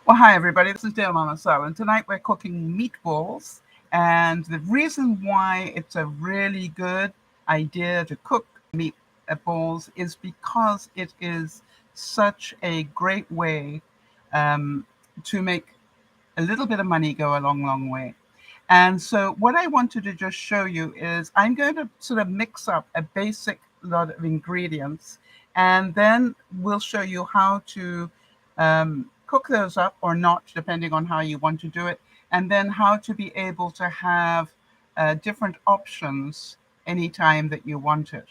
Well, hi everybody, this is DearMamaSal, and tonight we're cooking meatballs. And the reason why it's a really good idea to cook meatballs is because it is such a great way um, to make a little bit of money go a long, long way. And so what I wanted to just show you is I'm going to sort of mix up a basic lot of ingredients, and then we'll show you how to cook those up or not, depending on how you want to do it, and then how to be able to have different options anytime that you want it.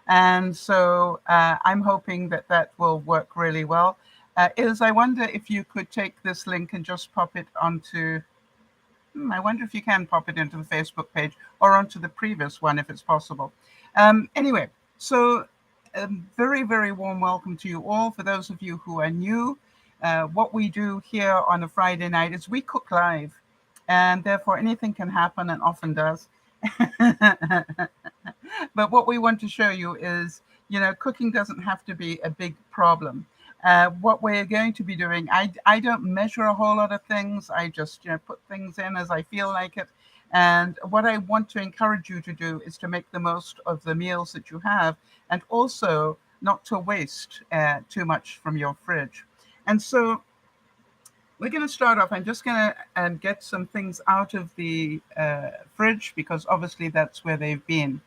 And so I'm hoping that that will work really well. I wonder if you could take this link and just pop it onto I wonder if you can pop it into the Facebook page or onto the previous one if it's possible. Anyway, so a very, very warm welcome to you all. For those of you who are new, what we do here on a Friday night is we cook live, and therefore anything can happen and often does. But what we want to show you is, cooking doesn't have to be a big problem. What we're going to be doing, I don't measure a whole lot of things. I just put things in as I feel like it. And what I want to encourage you to do is to make the most of the meals that you have, and also not to waste too much from your fridge. And so we're going to start off. I'm just going to get some things out of the fridge because obviously that's where they've been.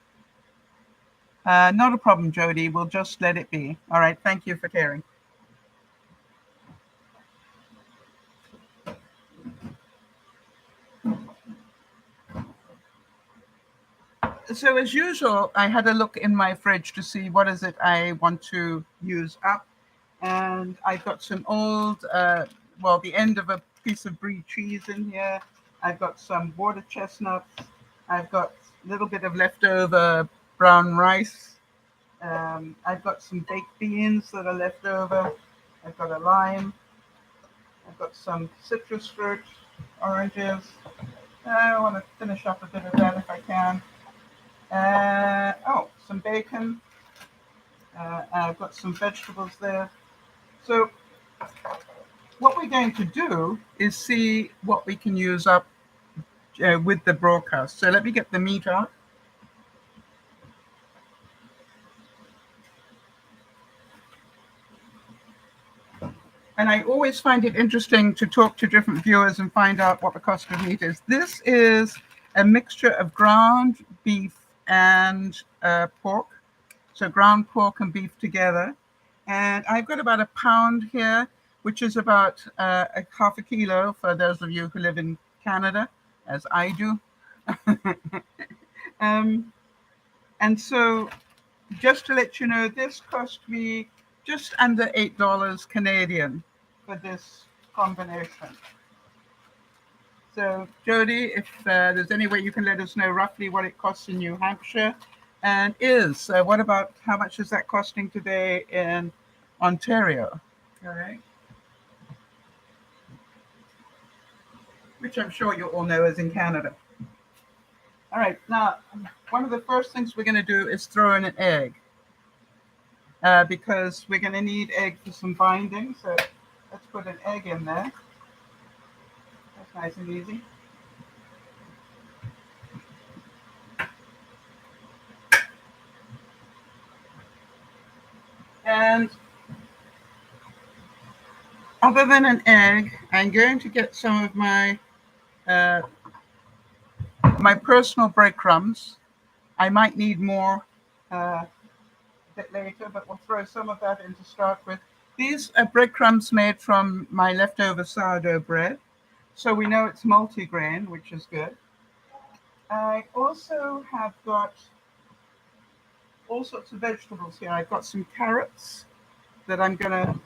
Not a problem, Jody. We'll just let it be. All right. Thank you for caring. So as usual, I had a look in my fridge to see what is it I want to use up. And I've got some old, the end of a piece of brie cheese in here. I've got some water chestnuts. I've got a little bit of leftover brown rice. I've got some baked beans that are left over. I've got a lime. I've got some citrus fruit, oranges. I want to finish up a bit of that if I can. Some bacon. I've got some vegetables there. So what we're going to do is see what we can use up with the broadcast. So let me get the meat out. And I always find it interesting to talk to different viewers and find out what the cost of meat is. This is a mixture of ground beef and pork. So ground pork and beef together. And I've got about a pound here, which is about a half a kilo for those of you who live in Canada, as I do. And so just to let you know, this cost me just under $8 Canadian for this combination. So Jody, if there's any way you can let us know roughly what it costs in New Hampshire, and what about how much is that costing today in Ontario? All right. Which I'm sure you all know is in Canada. All right, now one of the first things we're going to do is throw in an egg because we're going to need egg for some binding. So let's put an egg in there. That's nice and easy. And other than an egg, I'm going to get some of my my personal breadcrumbs. I might need more a bit later, but we'll throw some of that in to start with. These are breadcrumbs made from my leftover sourdough bread. So we know it's multigrain, which is good. I also have got all sorts of vegetables here. I've got some carrots that I'm going to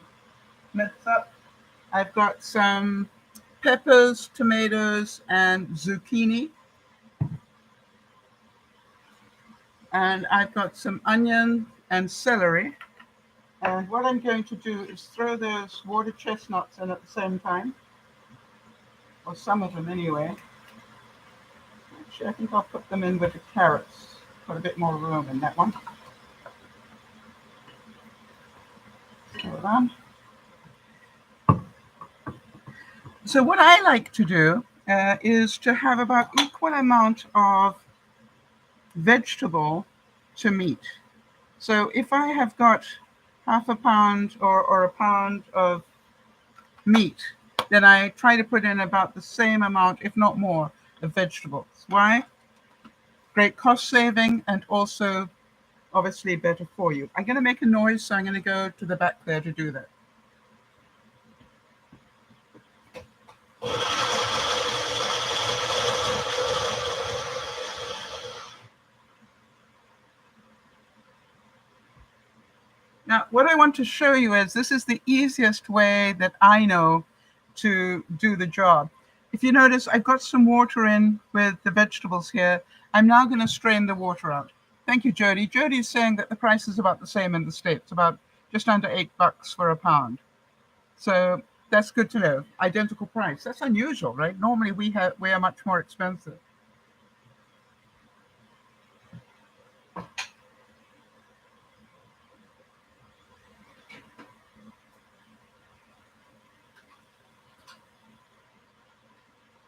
mix up. I've got some peppers, tomatoes, and zucchini. And I've got some onion and celery. And what I'm going to do is throw those water chestnuts in at the same time, or some of them anyway. Actually, I think I'll put them in with the carrots. Put a bit more room in that one. Hold on. So what I like to do is to have about equal amount of vegetable to meat. So if I have got half a pound or a pound of meat, then I try to put in about the same amount, if not more, of vegetables. Why? Great cost saving and also obviously better for you. I'm going to make a noise, so I'm going to go to the back there to do that. Now, what I want to show you is this is the easiest way that I know to do the job. If you notice, I've got some water in with the vegetables here. I'm now going to strain the water out. Thank you, Jody. Jody's saying that the price is about the same in the States, about just under $8 for a pound. So that's good to know. Identical price. That's unusual, right? Normally we are much more expensive.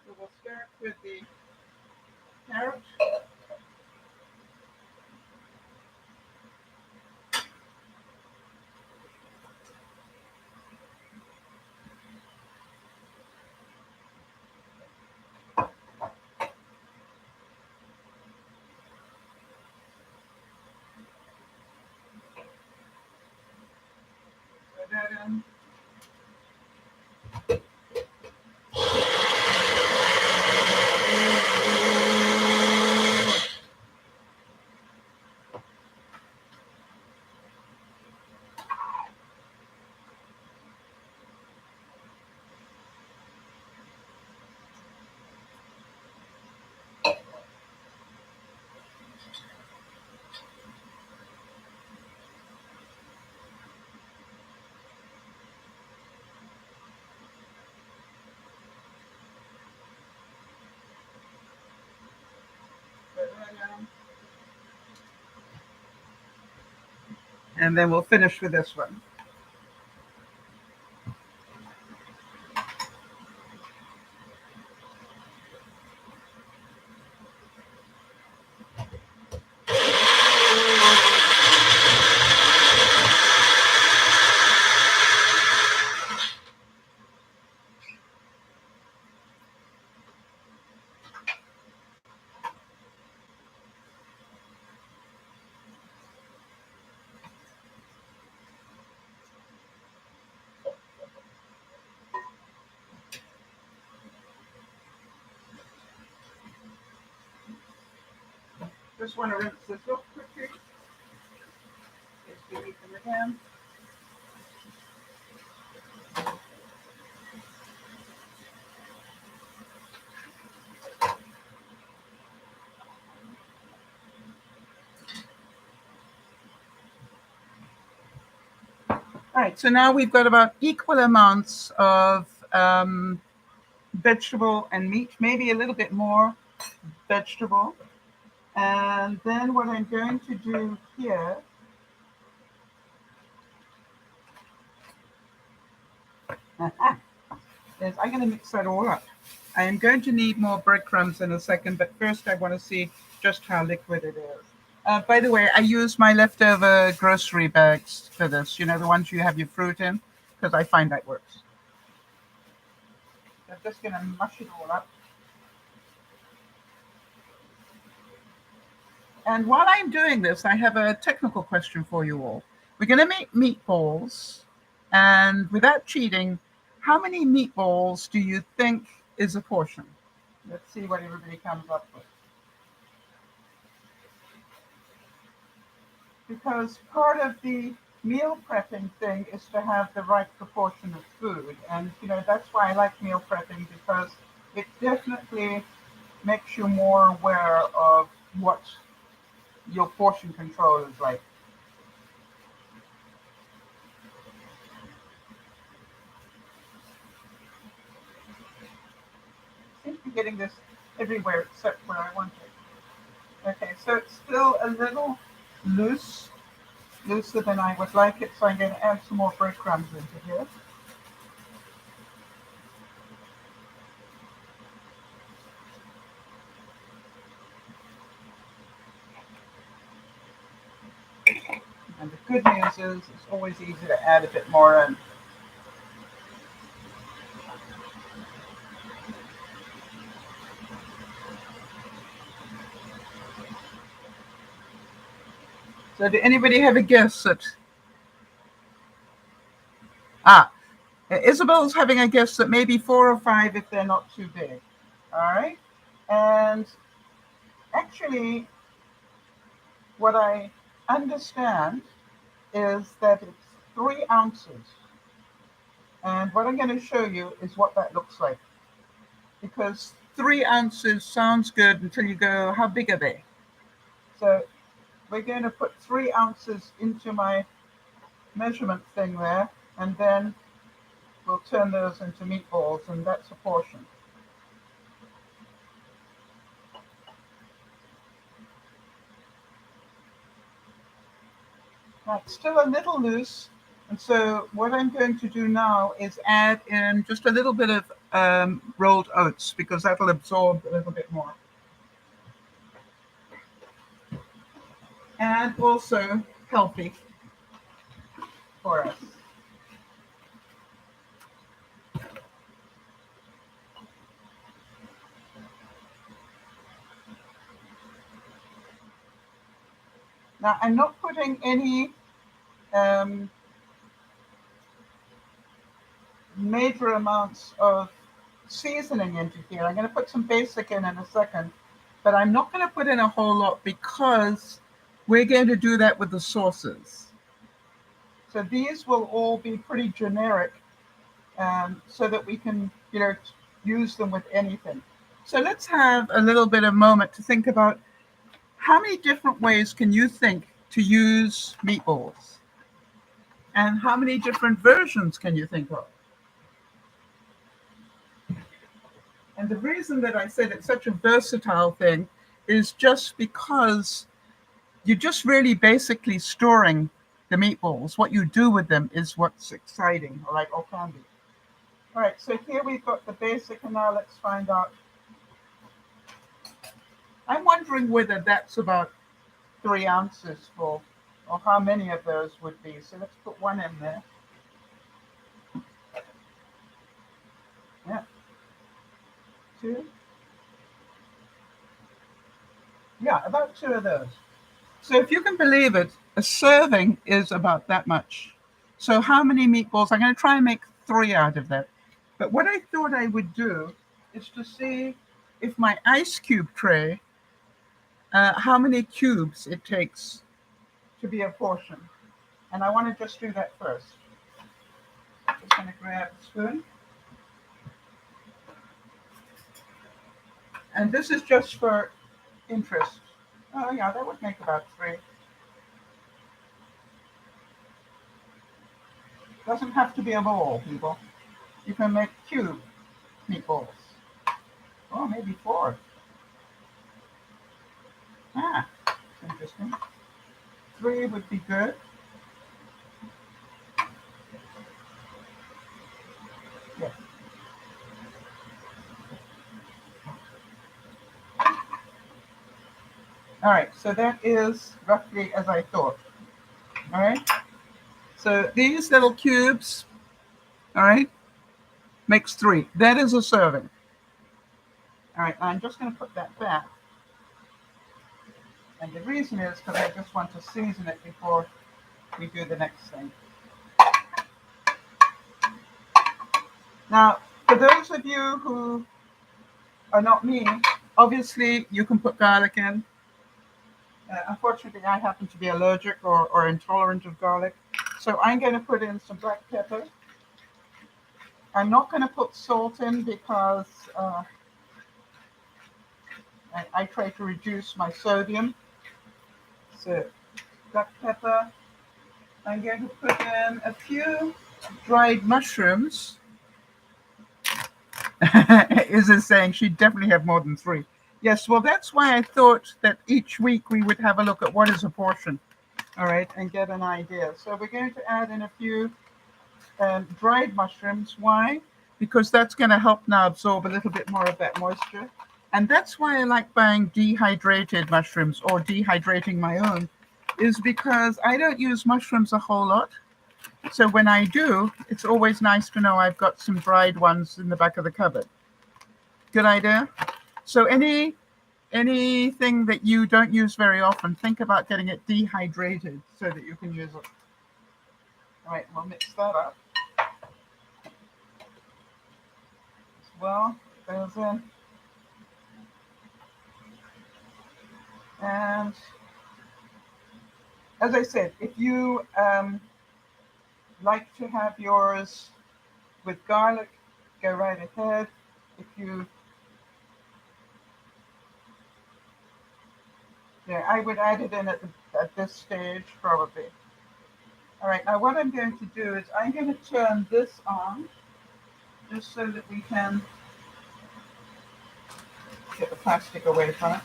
So we'll start with the carrot. Put that in. And then we'll finish with this one. Just want to rinse this off quickly. Just delete them again. All right, so now we've got about equal amounts of vegetable and meat, maybe a little bit more vegetable. And then what I'm going to do here is I'm going to mix that all up. I am going to need more breadcrumbs in a second, but first I want to see just how liquid it is. By the way, I use my leftover grocery bags for this, you know, the ones you have your fruit in, because I find that works. I'm just going to mush it all up. And while I'm doing this, I have a technical question for you all. We're going to make meatballs, and without cheating, how many meatballs do you think is a portion? Let's see what everybody comes up with. Because part of the meal prepping thing is to have the right proportion of food. And, you know, that's why I like meal prepping, because it definitely makes you more aware of what your portion control is like. I seem to be getting this everywhere except where I want it. Okay, so it's still a little loose, looser than I would like it, so I'm going to add some more breadcrumbs into here. good news is it's always easy to add a bit more in. So did anybody have a guess at... Isabel's having a guess that maybe 4 or 5 if they're not too big. All right. And actually, what I understand is that it's 3 ounces. And what I'm going to show you is what that looks like. Because 3 ounces sounds good until you go, how big are they? So we're going to put 3 ounces into my measurement thing there, and then we'll turn those into meatballs, and that's a portion. Now, it's still a little loose, and so what I'm going to do now is add in just a little bit of rolled oats, because that'll absorb a little bit more. And also healthy for us. Now, I'm not putting any major amounts of seasoning into here. I'm going to put some basic in a second, but I'm not going to put in a whole lot because we're going to do that with the sauces. So these will all be pretty generic, so that we can, use them with anything. So let's have a little bit of moment to think about how many different ways can you think to use meatballs? And how many different versions can you think of? And the reason that I said it's such a versatile thing is just because you're just really basically storing the meatballs. What you do with them is what's exciting, all right, or can be. All right, so here we've got the basic, and now let's find out. I'm wondering whether that's about 3 ounces full, or how many of those would be. So let's put 1 in there. Yeah. 2. Yeah, about 2 of those. So if you can believe it, a serving is about that much. So how many meatballs? I'm going to try and make 3 out of that. But what I thought I would do is to see if my ice cube tray, how many cubes it takes to be a portion. And I want to just do that first. I'm just going to grab a spoon. And this is just for interest. Oh yeah, that would make about 3. Doesn't have to be a bowl, people. You can make cube meatballs. Oh, maybe 4. Ah, that's interesting. 3 would be good. Yes. All right, so that is roughly as I thought. All right. So these little cubes, all right, makes 3. That is a serving. All right, I'm just going to put that back. And the reason is because I just want to season it before we do the next thing. Now, for those of you who are not me, obviously you can put garlic in. Unfortunately, I happen to be allergic or intolerant of garlic. So I'm going to put in some black pepper. I'm not going to put salt in because I try to reduce my sodium. So black pepper. I'm going to put in a few dried mushrooms. Is it saying she'd definitely have more than 3? Yes, well, that's why I thought that each week we would have a look at what is a portion, all right, and get an idea. So we're going to add in a few dried mushrooms. Why? Because that's going to help now absorb a little bit more of that moisture. And that's why I like buying dehydrated mushrooms or dehydrating my own, is because I don't use mushrooms a whole lot. So when I do, it's always nice to know I've got some dried ones in the back of the cupboard. Good idea? So anything that you don't use very often, think about getting it dehydrated so that you can use it. All right, we'll mix that up as well. Goes in. And as I said, if you like to have yours with garlic, go right ahead. If you, yeah, I would add it in at this stage probably. All right, now what I'm going to do is I'm going to turn this on just so that we can get the plastic away from it.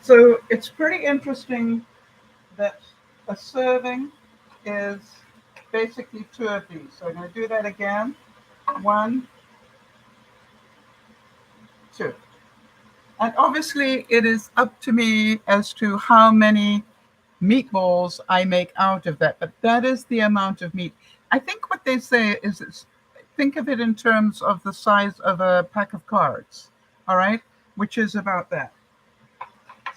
So it's pretty interesting that a serving is basically two of these. So I'm going to do that again. 1, 2. And obviously it is up to me as to how many meatballs I make out of that, but that is the amount of meat. I think what they say is think of it in terms of the size of a pack of cards, all right, which is about that.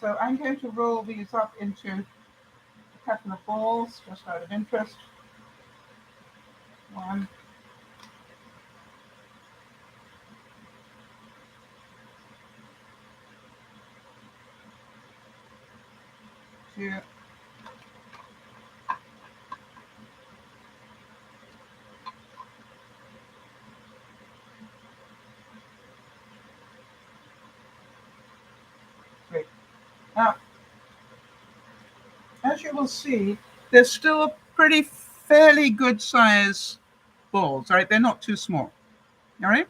So I'm going to roll these up into a couple of balls just out of interest. 1, 2, great. Now, as you will see, they're still pretty fairly good size balls, all right? They're not too small, all right?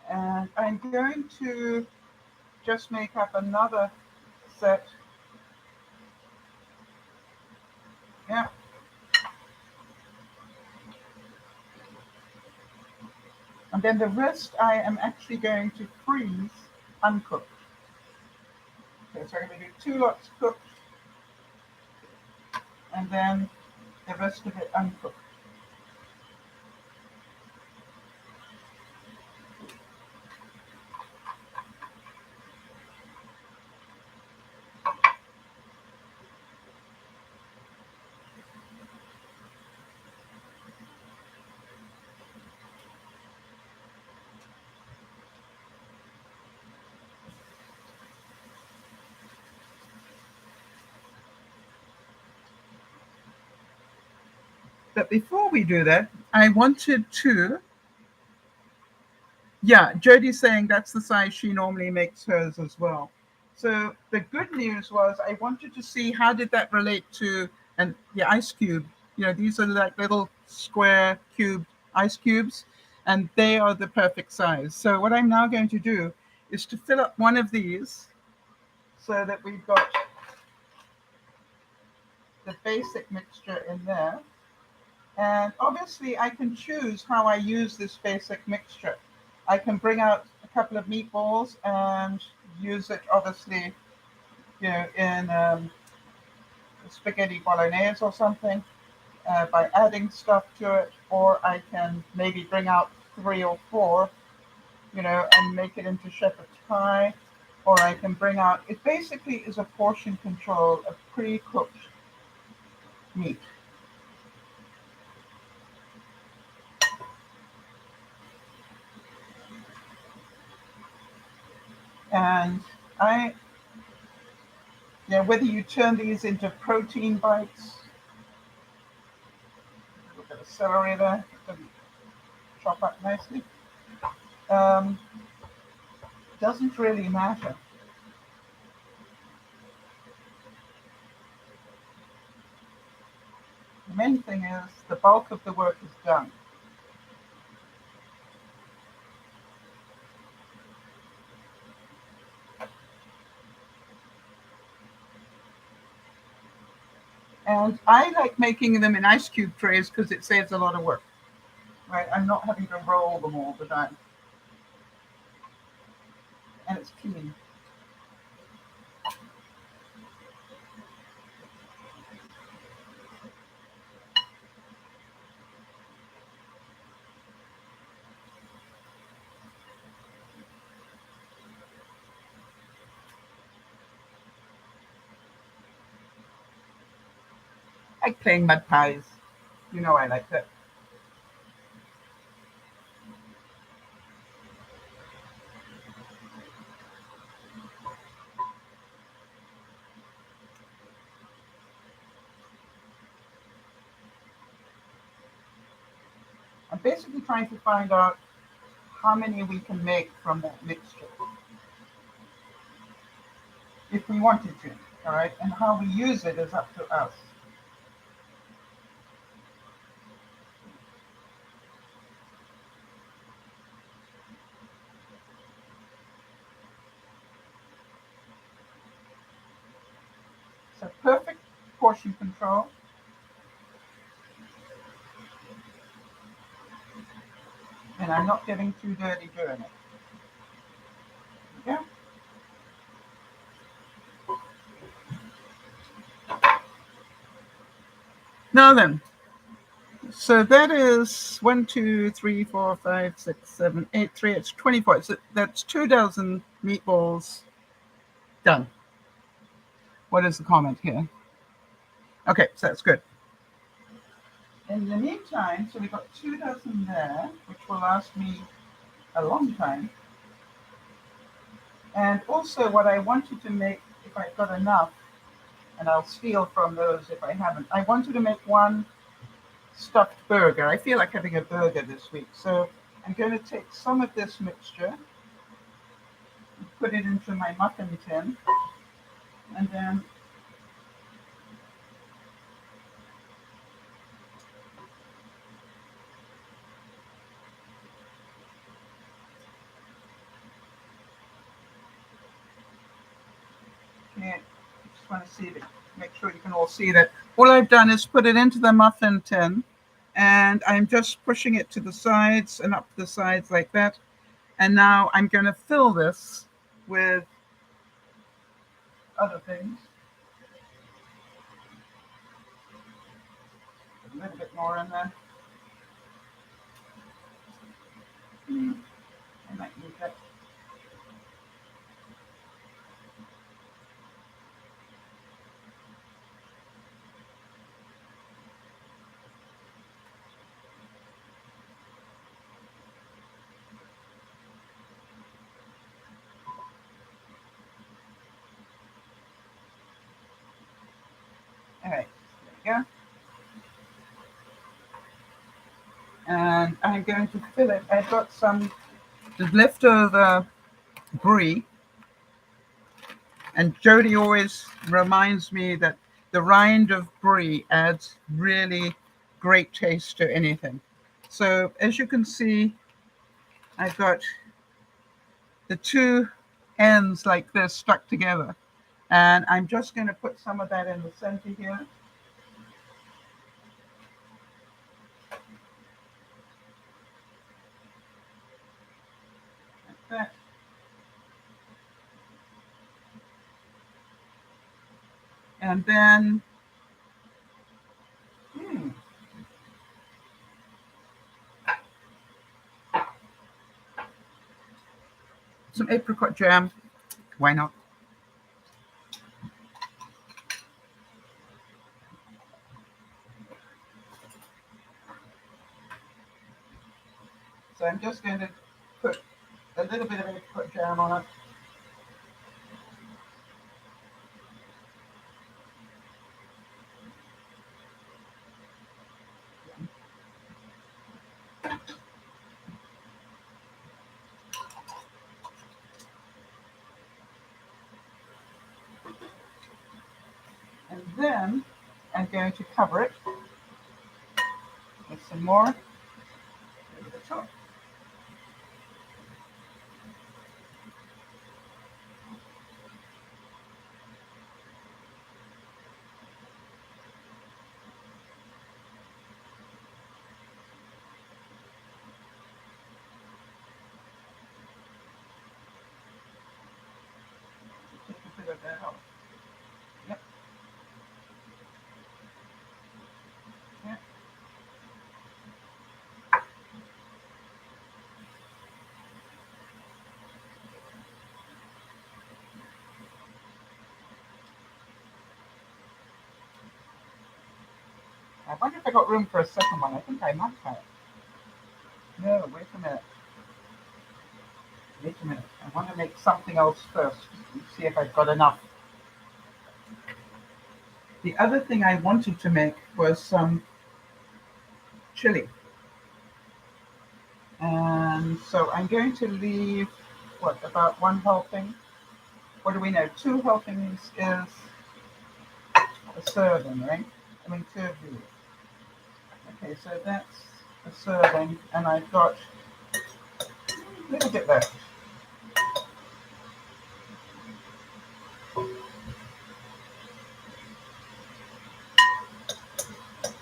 And I'm going to just make up another set. Yeah. And then the rest I am actually going to freeze uncooked. Okay, so I'm going to do 2 lots cooked and then the rest of it uncooked. But before we do that, I wanted to, yeah, Jody's saying that's the size she normally makes hers as well. So the good news was I wanted to see how did that relate to and the ice cube. You know, these are like little square cube ice cubes, and they are the perfect size. So what I'm now going to do is to fill up one of these so that we've got the basic mixture in there. And obviously I can choose how I use this basic mixture. I can bring out a couple of meatballs and use it obviously, you know, in spaghetti bolognese or something by adding stuff to it, or I can maybe bring out 3 or 4, you know, and make it into shepherd's pie, or I can bring out, it basically is a portion control of pre-cooked meat. And whether you turn these into protein bites, a little bit of celery there, chop up nicely. um, doesn't really matter. The main thing is the bulk of the work is done. And I like making them in ice cube trays because it saves a lot of work. Right? I'm not having to roll them all the time. And it's clean. I like playing mud pies. You know I like that. I'm basically trying to find out how many we can make from that mixture if we wanted to, all right? And how we use it is up to us. So perfect portion control. And I'm not getting too dirty doing it. Yeah. Now then, so that is 1, 2, 3, 4, 5, 6, 7, 8, 3. It's 24. So that's 2 dozen meatballs done. What is the comment here? Okay, so that's good. In the meantime, so we've got 2 dozen there, which will last me a long time. And also what I wanted to make, if I've got enough, and I'll steal from those if I haven't, I wanted to make one stuffed burger. I feel like having a burger this week. So I'm going to take some of this mixture, put it into my muffin tin, and then I just want to see that, make sure you can all see that. All I've done is put it into the muffin tin, and I'm just pushing it to the sides and up the sides like that. And now I'm going to fill this with other things. A little bit more in there. I might need that. All right, there we go. And I'm going to fill it. I've got some leftover brie, and Jody always reminds me that the rind of brie adds really great taste to anything. So as you can see, I've got the two ends like this stuck together. And I'm just going to put some of that in the center here. Like that. And then, some apricot jam. Why not? So I'm just going to put a little bit of apricot jam on it. And then I'm going to cover it with some more over the top. Take a bit of that out. Yep. Yep. I wonder if I got room for a second one. I think I might have. No, wait a minute. Wait a minute. I want to make something else first and see if I've got enough. The other thing I wanted to make was some chili. And so I'm going to leave, what, about one helping? What do we know? Two helpings is a serving, right? I mean, two of these. Okay, so that's a serving, and I've got a little bit left.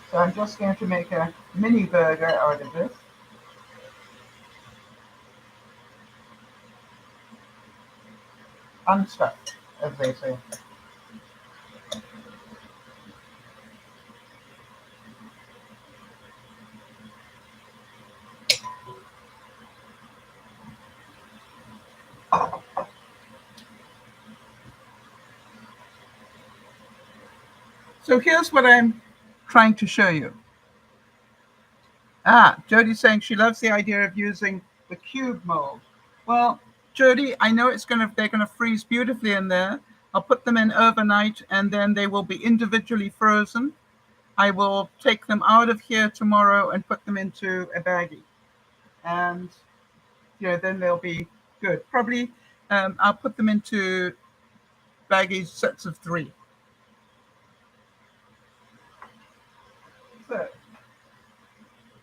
So I'm just going to make a mini burger out of this. Unstuffed, as they say. So here's what I'm trying to show you. Jody's saying she loves the idea of using the cube mold. Well, Jody, I know they're gonna freeze beautifully in there. I'll put them in overnight, and then they will be individually frozen. I will take them out of here tomorrow and put them into a baggie, and then they'll be good. Probably, I'll put them into baggies, sets of 3. So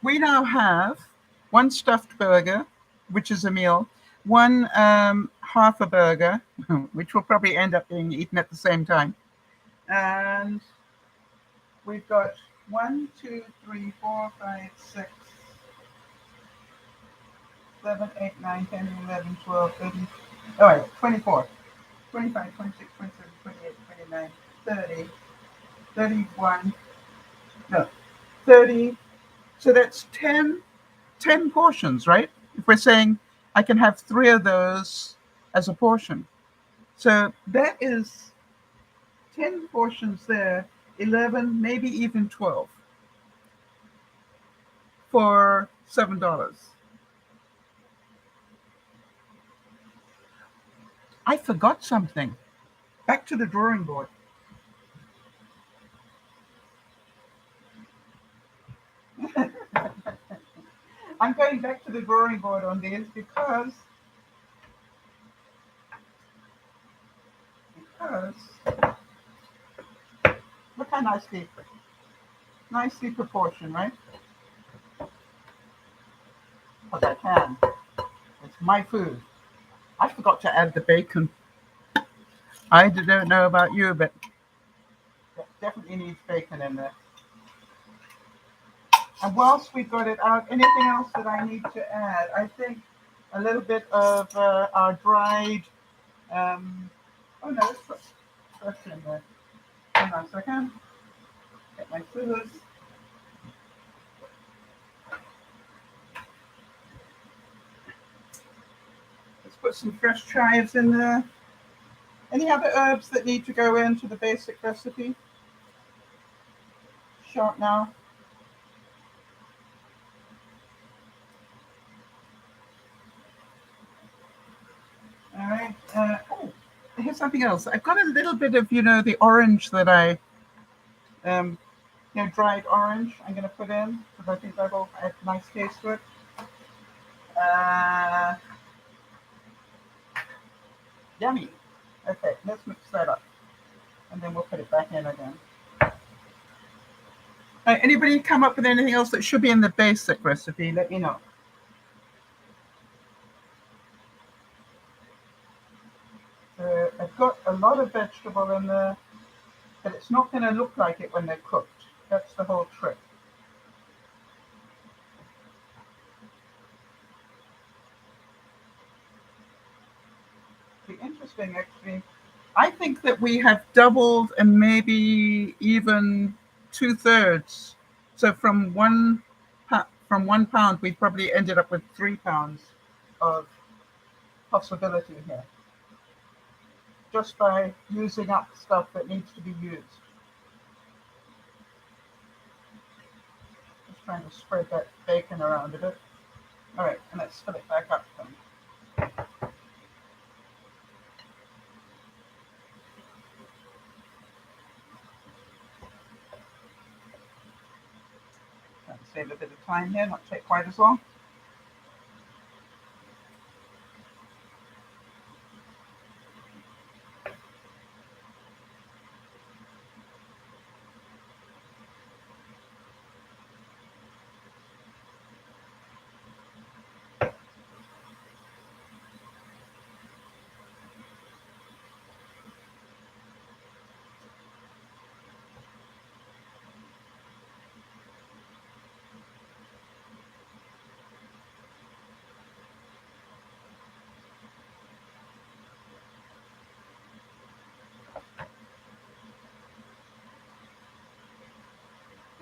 we now have one stuffed burger, which is a meal, one half a burger, which will probably end up being eaten at the same time. And we've got 1, 2, 3, 4, 5, 6, 7, 8, 9, 10, 11, 12, 13, all right, 24, 25, 26, 27, 28, 29, 30, 31, no, 30. So that's 10 portions, right? If we're saying I can have 3 of those as a portion. So that is 10 portions there, 11, maybe even 12 for $7. I forgot something. Back to the drawing board. I'm going back to the drawing board on these because look how nicely proportioned, right? Because I can. It's my food. I forgot to add the bacon. I don't know about you, but it definitely needs bacon in there. And whilst we got it out, anything else that I need to add? I think a little bit of our dried. Oh no, let's put fresh in there. Hang on a second. Get my scissors. Let's put some fresh chives in there. Any other herbs that need to go into the basic recipe? Short now. All right. Here's something else. I've got a little bit of, the orange that I, dried orange. I'm going to put in because I think that'll add nice taste to it. Yummy. Okay, let's mix that up, and then we'll put it back in again. Anybody come up with anything else that should be in the basic recipe? Let me know. I've got a lot of vegetable in there, but it's not going to look like it when they're cooked. That's the whole trick. It'd be interesting, actually. I think that we have doubled and maybe even 2/3. So from one pound, we probably ended up with 3 pounds of possibility here, just by using up stuff that needs to be used. Just trying to spread that bacon around a bit. All right, and let's fill it back up then. Trying to save a bit of time here, not take quite as long.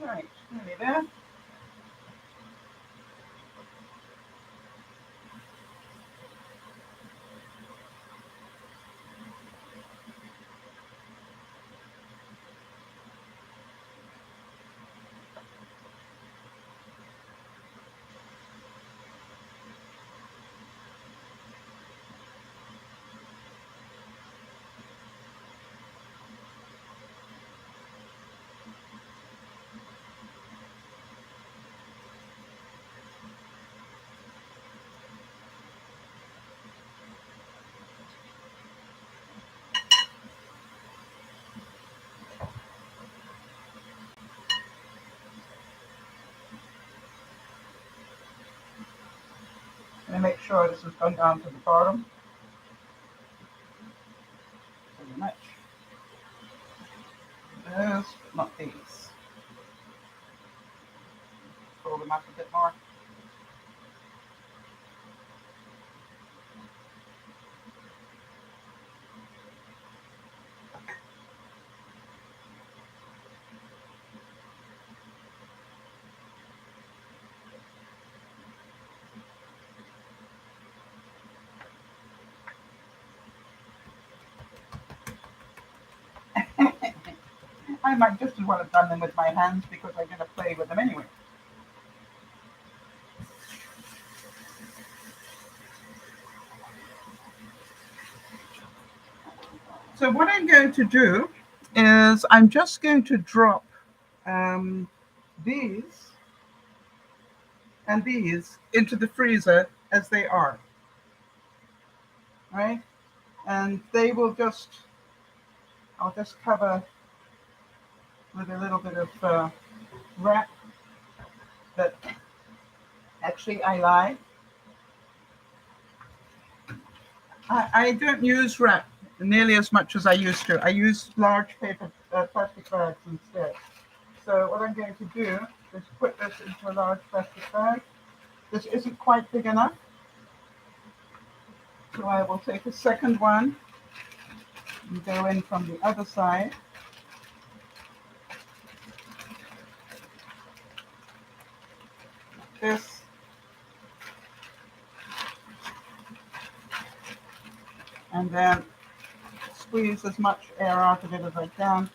All right, nearly there. I'm going to make sure this has gone down to the bottom. Pretty much. Those, but not these. Pull them up a bit more. I might just as well have done them with my hands because I'm going to play with them anyway. So what I'm going to do is I'm just going to drop these and these into the freezer as they are, right? And they will just, I'll just cover with a little bit of wrap. But actually I lie. I don't use wrap nearly as much as I used to. I use large paper plastic bags instead. So what I'm going to do is put this into a large plastic bag. This isn't quite big enough. So I will take a second one and go in from the other side. Like this. And then squeeze as much air out of it as I can.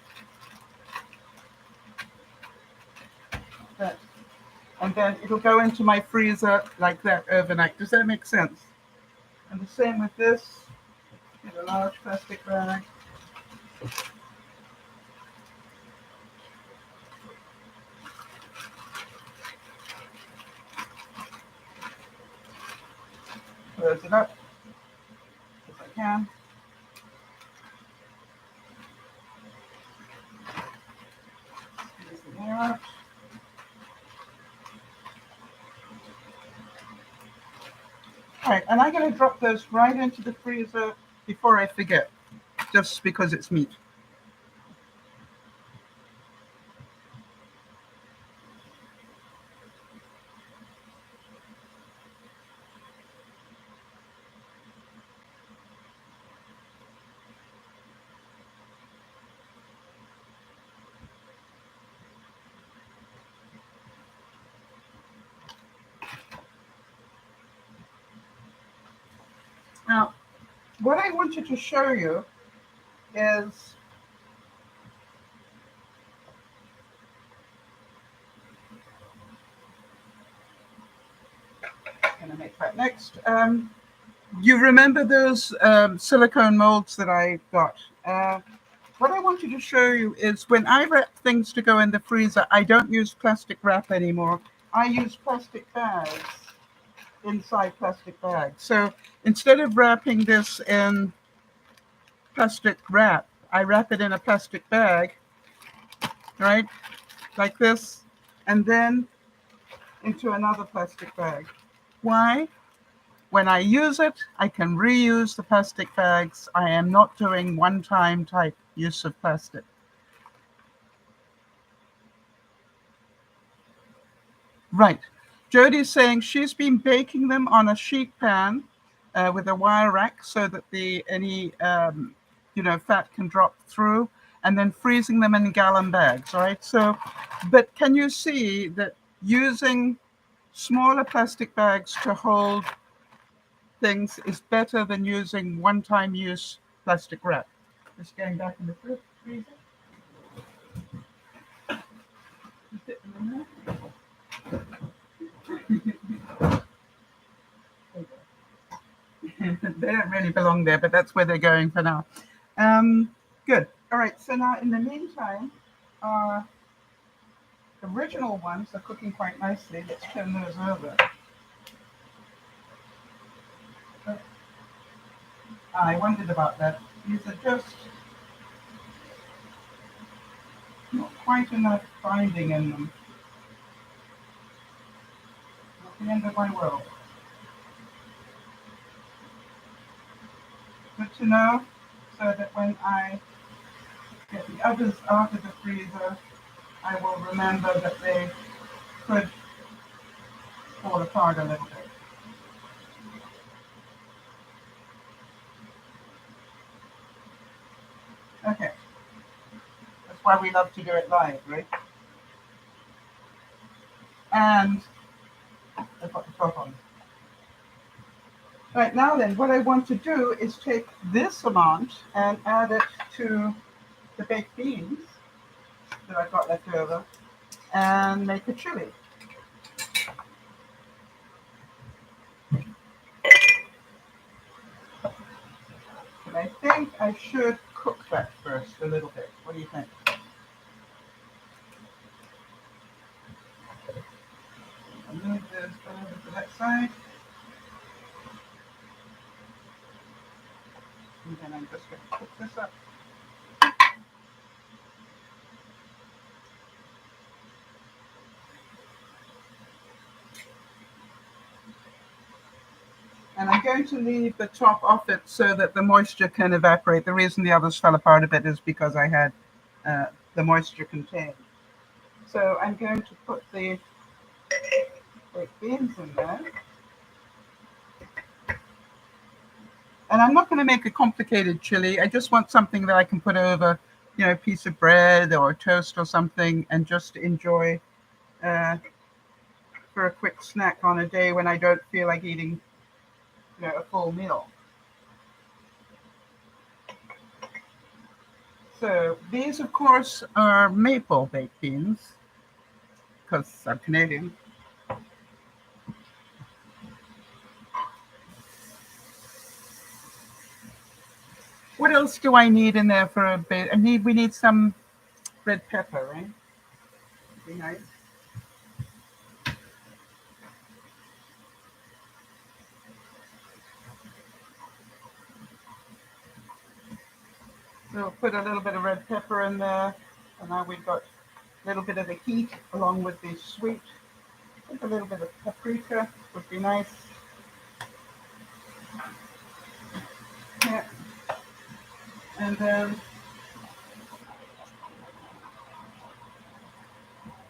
And then it'll go into my freezer like that overnight. Does that make sense? And the same with this. Get a large plastic bag. Close it up as I can. Squeeze the air out. All right, and I'm going to drop those right into the freezer before I forget, just because it's meat. Now, what I wanted to show you is going to make that next. You remember those silicone molds that I got? What I wanted to show you is when I wrap things to go in the freezer, I don't use plastic wrap anymore. I use plastic bags, inside plastic bags. So instead of wrapping this in plastic wrap, I wrap it in a plastic bag, right? Like this, and then into another plastic bag. Why? When I use it, I can reuse the plastic bags. I am not doing one-time type use of plastic. Right. Jodie's saying she's been baking them on a sheet pan with a wire rack so that any fat can drop through, and then freezing them in gallon bags, right? So, but can you see that using smaller plastic bags to hold things is better than using one-time use plastic wrap? Just going back in the freezer. They don't really belong there, but that's where they're going for now. Good. All right. So now, in the meantime, our original ones are cooking quite nicely. Let's turn those over. I wondered about that. These are just not quite enough binding in them. Not the end of my world. Good to know, so that when I get the others out of the freezer, I will remember that they could fall apart a little bit. Okay. That's why we love to do it live, right? And I've got the top on. Right, now then, what I want to do is take this amount and add it to the baked beans that I've got left over and make a chili. But I think I should cook that first a little bit. What do you think? I'll move this over to that side. And then I'm just going to cook this up. And I'm going to leave the top off it so that the moisture can evaporate. The reason the others fell apart a bit is because I had the moisture contained. So I'm going to put the baked beans in there. And I'm not going to make a complicated chili. I just want something that I can put over, a piece of bread or toast or something and just enjoy for a quick snack on a day when I don't feel like eating, a full meal. So these, of course, are maple baked beans because I'm Canadian. What else do I need in there for a bit? We need some red pepper, right? Be nice. So we'll put a little bit of red pepper in there, and now we've got a little bit of the heat along with the sweet. I think a little bit of paprika would be nice. Yeah. And then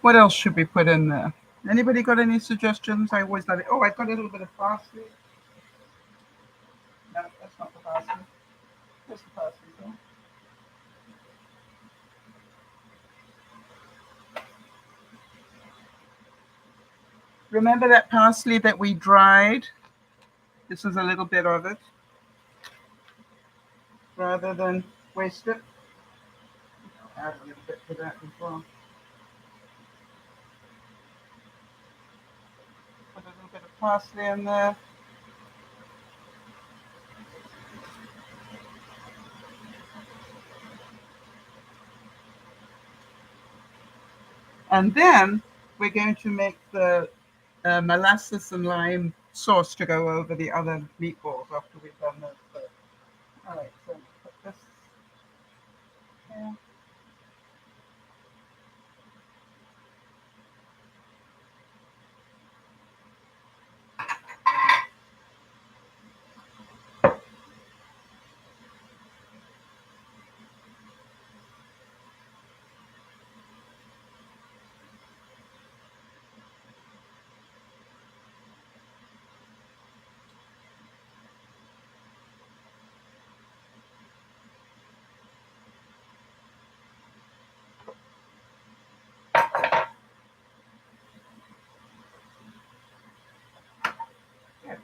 what else should we put in there? Anybody got any suggestions? I always let it. Oh, I've got a little bit of parsley. No, that's not the parsley. Where's the parsley from? Remember that parsley that we dried? This is a little bit of it. Rather than waste it, add a little bit to that as well. Put a little bit of parsley in there. And then we're going to make the molasses and lime sauce to go over the other meatballs after we've done this. So, all right, so put this here. Good.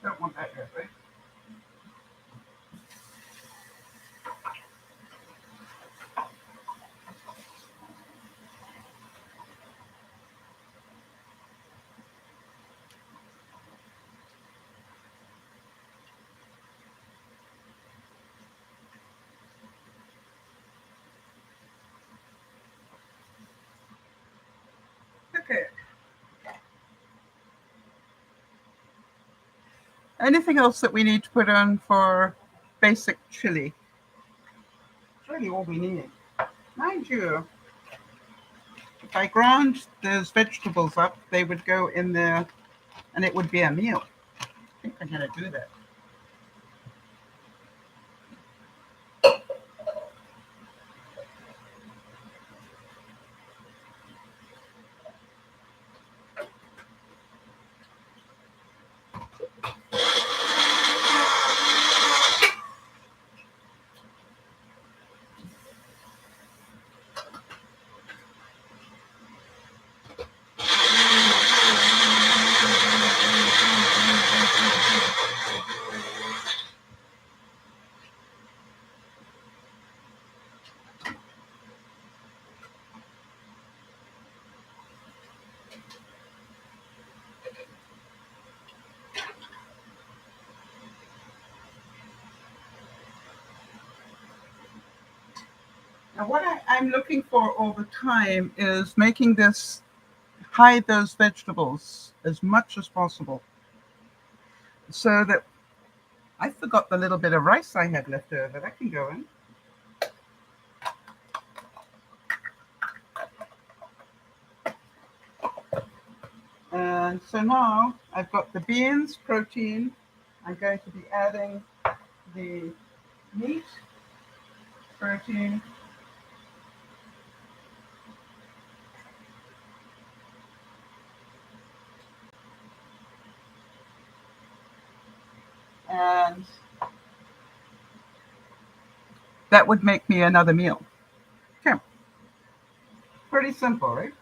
Don't want that yet, right? Okay. Anything else that we need to put on for basic chili? It's really all we need. Mind you, if I ground those vegetables up, they would go in there and it would be a meal. I think I'm going to do that. Now, what I'm looking for all the time is making this hide those vegetables as much as possible so that I forgot the little bit of rice I had left over. That can go in. And so now I've got the beans, protein. I'm going to be adding the meat, protein, and that would make me another meal. Okay, pretty simple, right?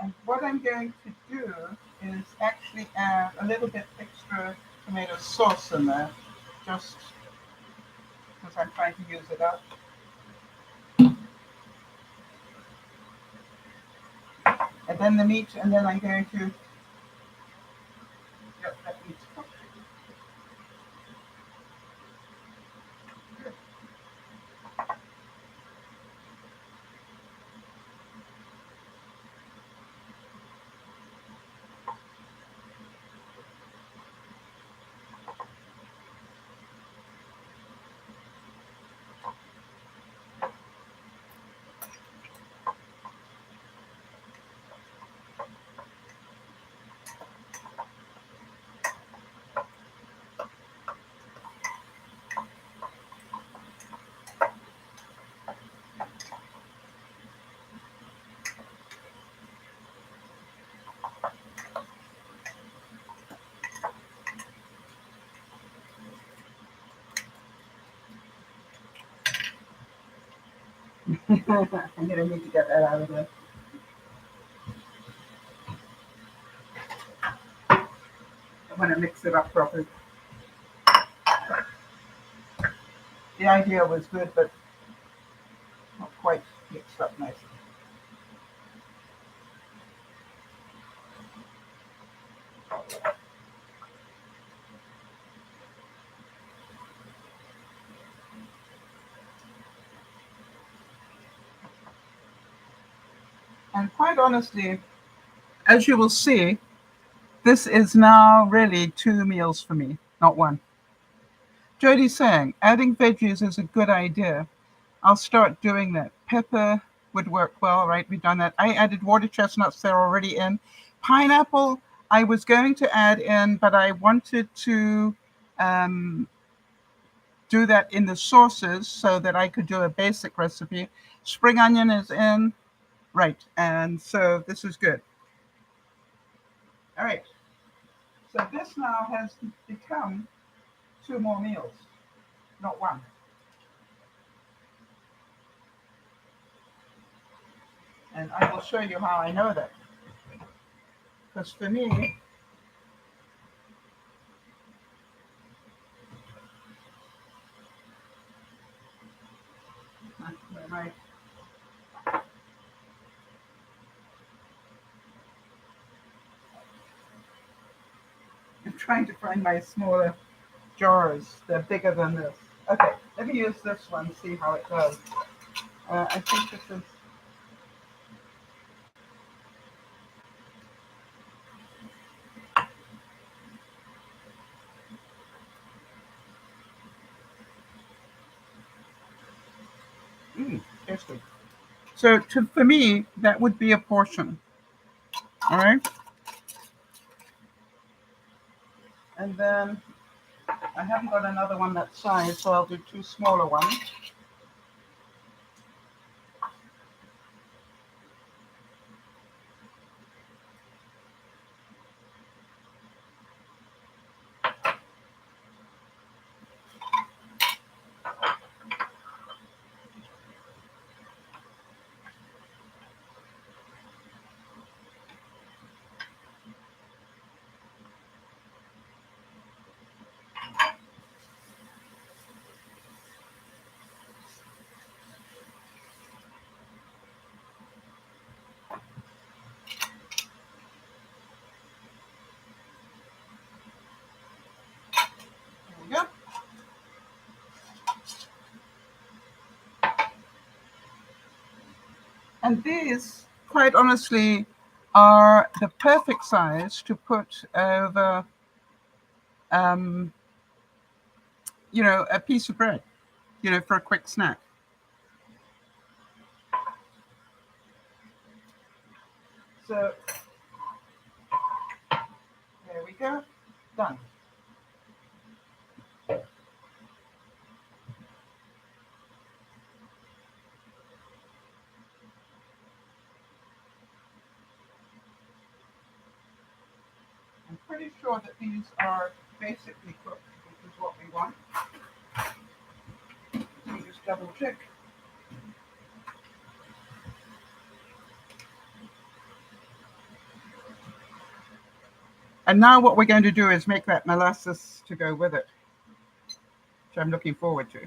And what I'm going to do is actually add a little bit extra tomato sauce in there, just because I'm trying to use it up. And then the meat, and then I'm going to get that meat cooked. I'm going to need to get that out of there. I want to mix it up properly. The idea was good, but not quite mixed up nicely. And quite honestly, as you will see, this is now really 2 meals for me, not 1. Jody's saying adding veggies is a good idea. I'll start doing that. Pepper would work well, right? We've done that. I added water chestnuts, they're already in. Pineapple, I was going to add in, but I wanted to do that in the sauces so that I could do a basic recipe. Spring onion is in, right? And so this is good. All right. So this now has become 2 more meals, not 1. And I will show you how I know that. Because for me, my I'm trying to find my smaller jars. They're bigger than this. Okay, let me use this one, see how it goes. I think this is, tasty. So for me, that would be a portion. All right. And then I haven't got another one that size, so I'll do 2 smaller ones. There we go. And these, quite honestly, are the perfect size to put over, a piece of bread, for a quick snack. So there we go. Done. I'm pretty sure that these are basically cooked, which is what we want. Let me just double check. And now what we're going to do is make that molasses to go with it, which I'm looking forward to.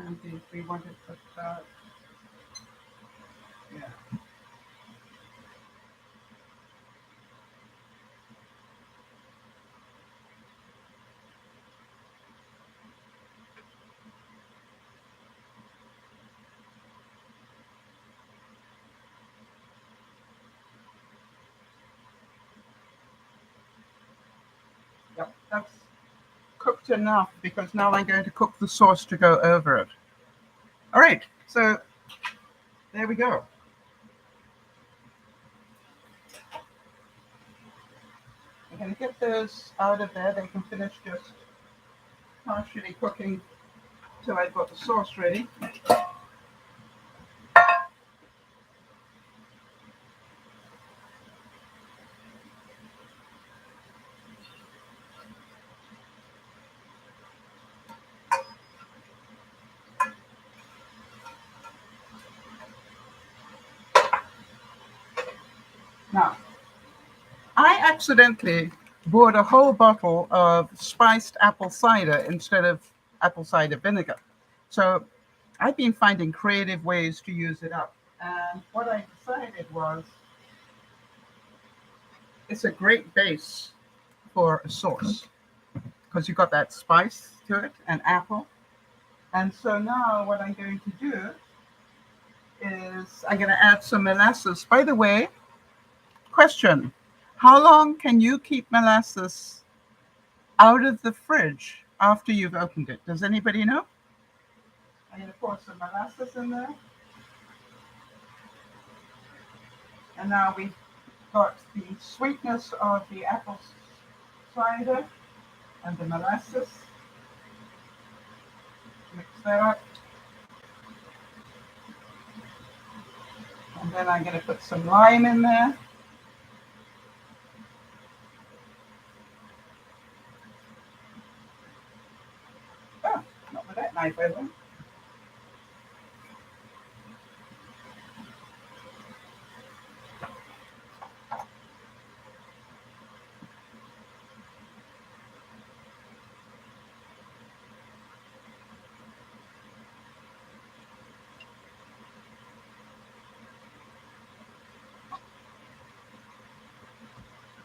And these we wanted to start. Yeah. Yep, that's cooked enough because now I'm going to cook the sauce to go over it. All right, so there we go. I'm going to get those out of there. They can finish just partially cooking till I've got the sauce ready. Now, I accidentally bought a whole bottle of spiced apple cider instead of apple cider vinegar. So I've been finding creative ways to use it up. And what I decided was it's a great base for a sauce because you got that spice to it and apple. And so now what I'm going to do is I'm going to add some molasses. By the way, question, how long can you keep molasses out of the fridge after you've opened it? Does anybody know? I'm going to pour some molasses in there. And now we've got the sweetness of the apple cider and the molasses. Mix that up. And then I'm going to put some lime in there. Oh, not with that knife, I think.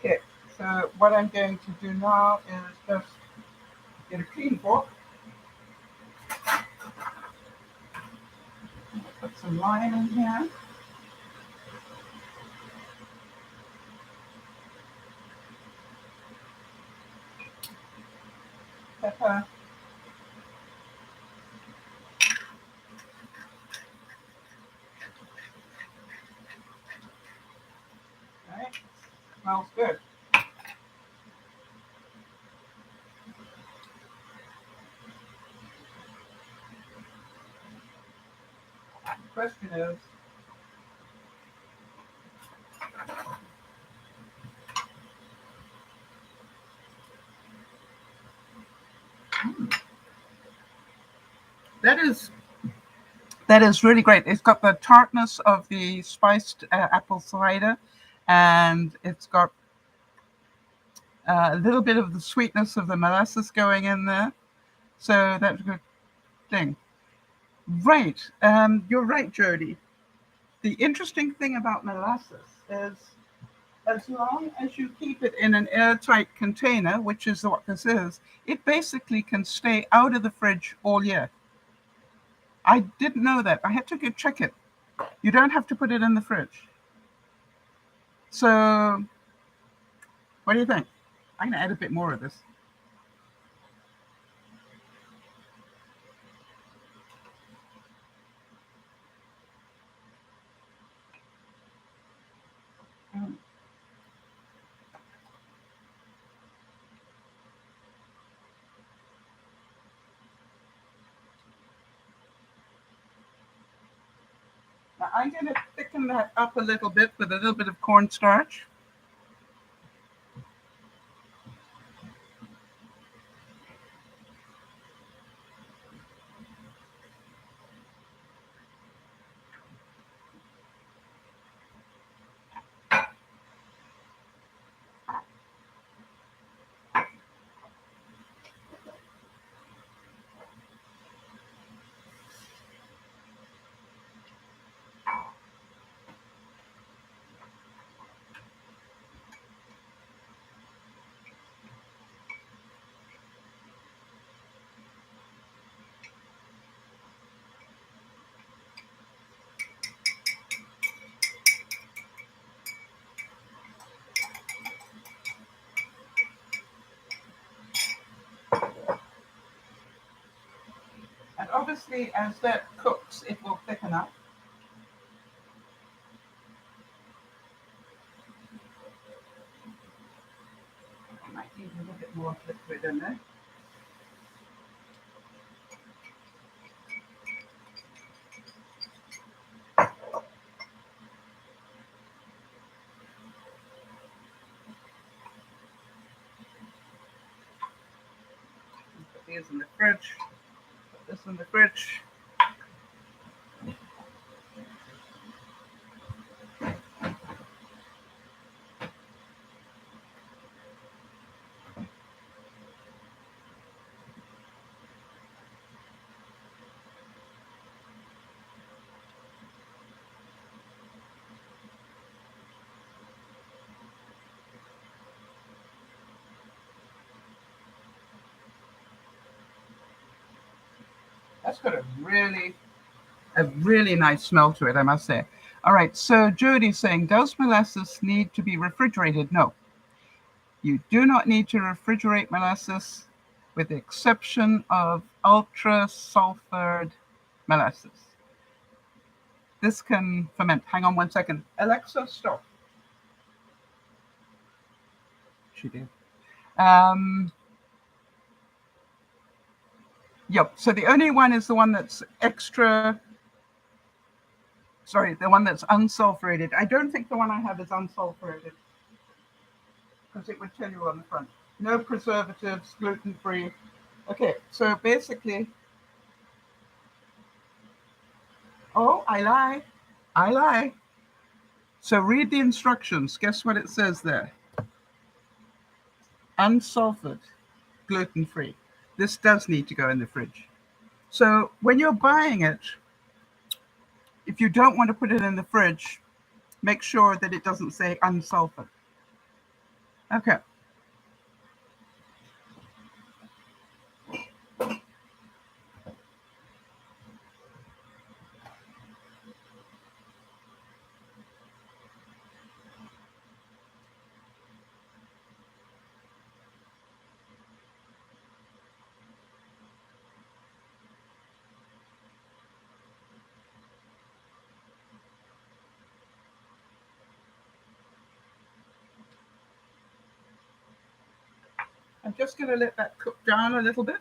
Okay, so what I'm going to do now is just get a clean fork, put some lime in here, pepper, right? Smells good. The question is, that is that is really great. It's got the tartness of the spiced apple cider, and it's got a little bit of the sweetness of the molasses going in there. So that's a good thing. Right. You're right, Jody. The interesting thing about molasses is as long as you keep it in an airtight container, which is what this is, it basically can stay out of the fridge all year. I didn't know that. I had to go check it. You don't have to put it in the fridge. So, what do you think? I'm going to add a bit more of this. Mm. Now, I'm going to thicken that up a little bit with a little bit of cornstarch. And obviously, as that cooks, it will thicken up. I might need a little bit more liquid in there. Put these in the fridge. Put this in the fridge. That's got a really nice smell to it, I must say. All right, so Jody's saying, does molasses need to be refrigerated? No, you do not need to refrigerate molasses, with the exception of ultra-sulfured molasses. This can ferment. Hang on one second. Alexa, stop. She did. Yep, so the only one is the one that's the one that's unsulfurated. I don't think the one I have is unsulfurated, because it would tell you on the front. No preservatives, gluten-free. Okay, so basically, oh, I lie. So read the instructions. Guess what it says there? Unsulfured, gluten-free. This does need to go in the fridge. So when you're buying it, if you don't want to put it in the fridge, make sure that it doesn't say unsulfured. Okay. I'm just going to let that cook down a little bit.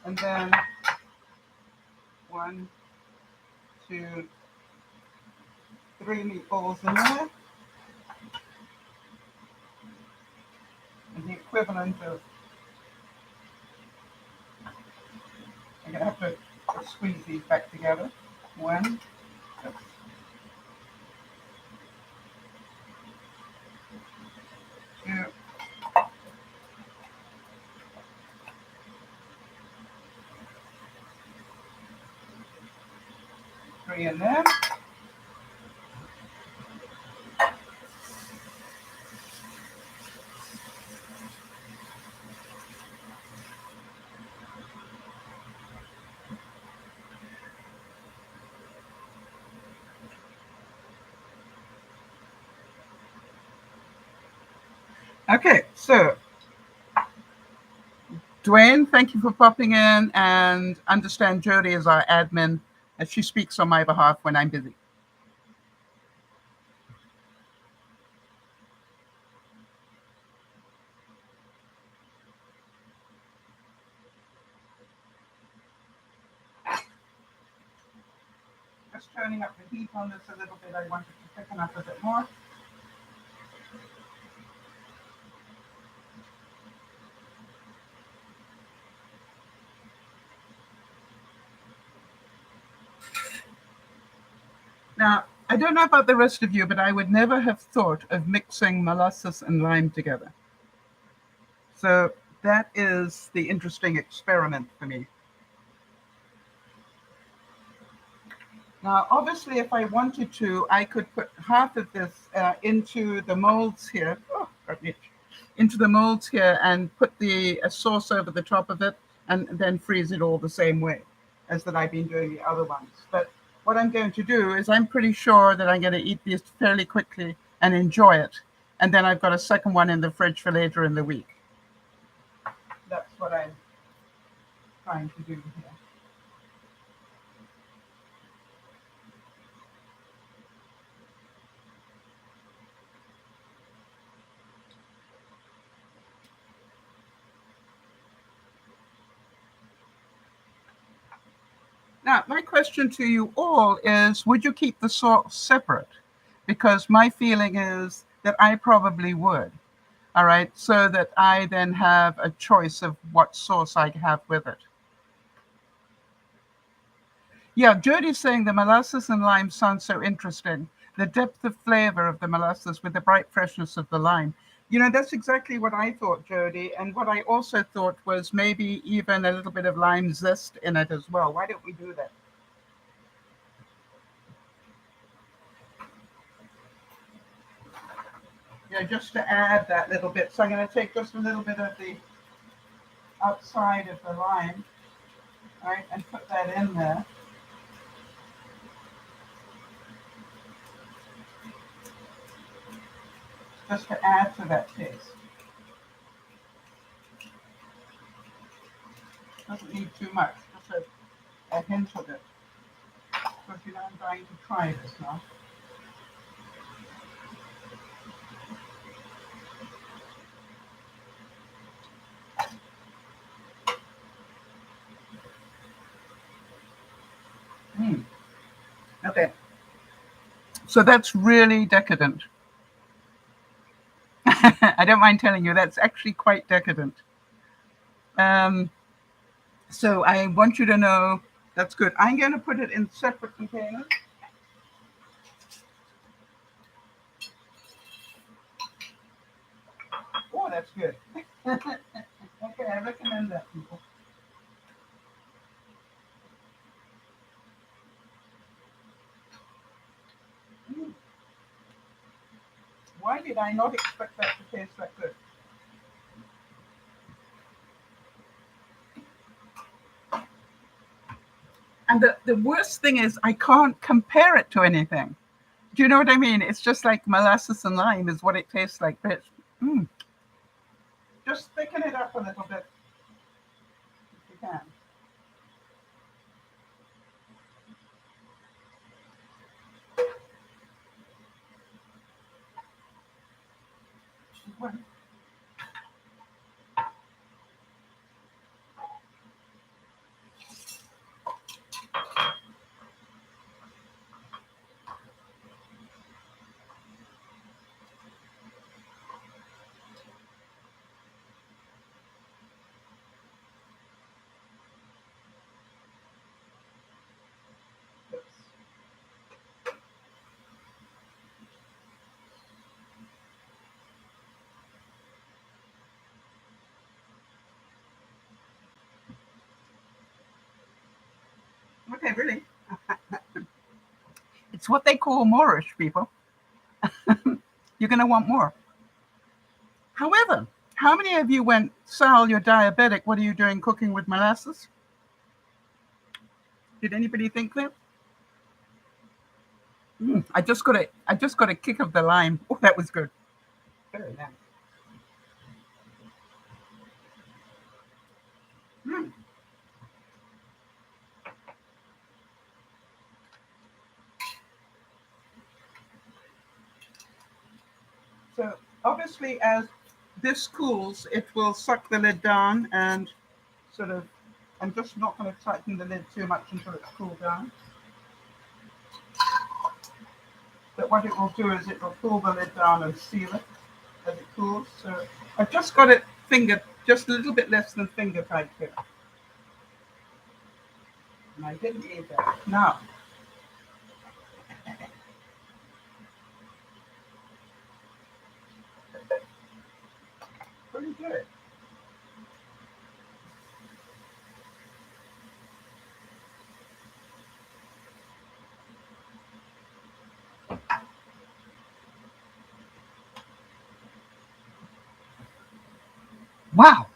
And then 1, 2, 3 meatballs in there. And the equivalent of, I'm going to have to squeeze these back together. 1, 2, 3 in there. Okay, so Dwayne, thank you for popping in, and understand Jody is our admin, and she speaks on my behalf when I'm busy. Just turning up the heat on this a little bit. I want it to thicken up a bit more. Now, I don't know about the rest of you, but I would never have thought of mixing molasses and lime together. So that is the interesting experiment for me. Now, obviously, if I wanted to, I could put half of this into the molds here. Oh, pardon me. Into the molds here and put the sauce over the top of it, and then freeze it all the same way as that I've been doing the other ones. But what I'm going to do is I'm pretty sure that I'm going to eat these fairly quickly and enjoy it. And then I've got a second one in the fridge for later in the week. That's what I'm trying to do here. Now, my question to you all is, would you keep the sauce separate? Because my feeling is that I probably would. All right, so that I then have a choice of what sauce I have with it. Yeah, Jody's saying the molasses and lime sounds so interesting. The depth of flavor of the molasses with the bright freshness of the lime. You know, that's exactly what I thought, Jody. And what I also thought was maybe even a little bit of lime zest in it as well. Why don't we do that? So just to add that little bit, so I'm going to take just a little bit of the outside of the lime, right, and put that in there. Just to add to that taste. Doesn't need too much, just a hint of it. Because you know I'm going to try this now. Okay. So that's really decadent. I don't mind telling you, that's actually quite decadent. So I want you to know that's good. I'm going to put it in separate containers. Oh, that's good. Okay, I recommend that, people. Why did I not expect that to taste that good? And the worst thing is I can't compare it to anything. Do you know what I mean? It's just like molasses and lime is what it tastes like. But just thicken it up a little bit if you can. Okay, really. It's what they call Moorish, people. You're going to want more. However, how many of you went, Sal, you're diabetic, what are you doing cooking with molasses? Did anybody think that? I just got a kick of the lime. Oh, that was good. Very nice. So obviously as this cools, it will suck the lid down and sort of, I'm just not going to tighten the lid too much until it's cooled down. But what it will do is it will pull the lid down and seal it as it cools. So I've just got it fingered, just a little bit less than finger tight here. And I didn't need that. Now, pretty good. Wow.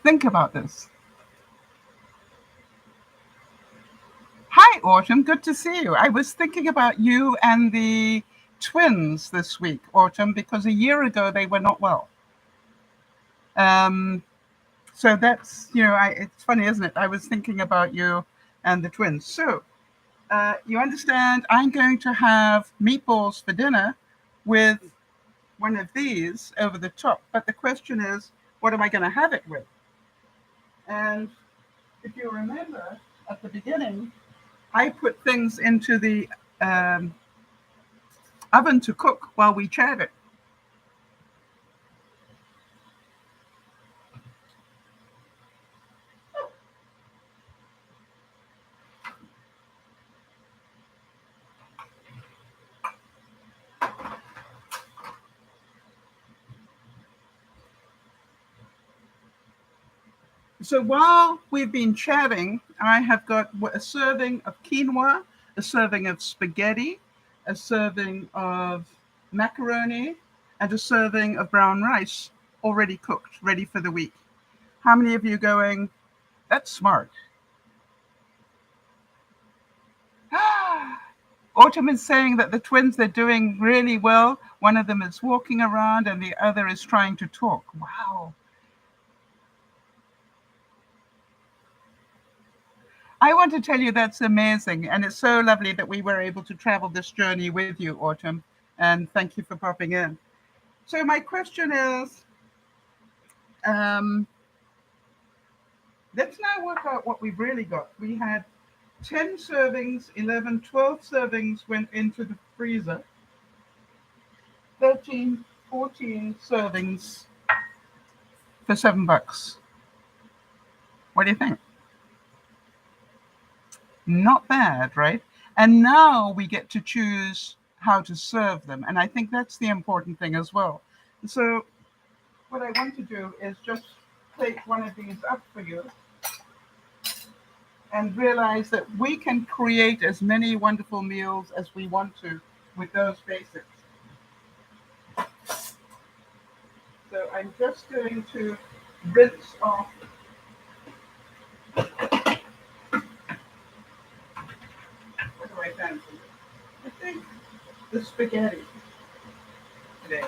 Think about this. Hi, Autumn. Good to see you. I was thinking about you and the twins this week, Autumn, because a year ago they were not well. So that's, it's funny, isn't it? I was thinking about you and the twins. So you understand, I'm going to have meatballs for dinner with one of these over the top. But the question is, what am I going to have it with? And if you remember at the beginning, I put things into the oven to cook while we chatted. So while we've been chatting, I have got a serving of quinoa, a serving of spaghetti, a serving of macaroni, and a serving of brown rice already cooked, ready for the week. How many of you going, that's smart? Autumn is saying that the twins, they're doing really well. One of them is walking around and the other is trying to talk. Wow. I want to tell you that's amazing. And it's so lovely that we were able to travel this journey with you, Autumn. And thank you for popping in. So my question is, um, let's now work out what we've really got. We had 10 servings, 11, 12 servings went into the freezer, 13, 14 servings for $7. What do you think? Not bad, right? And now we get to choose how to serve them. And I think that's the important thing as well. So what I want to do is just take one of these up for you and realize that we can create as many wonderful meals as we want to with those basics. So I'm just going to rinse off what do I fancy? I think the spaghetti today.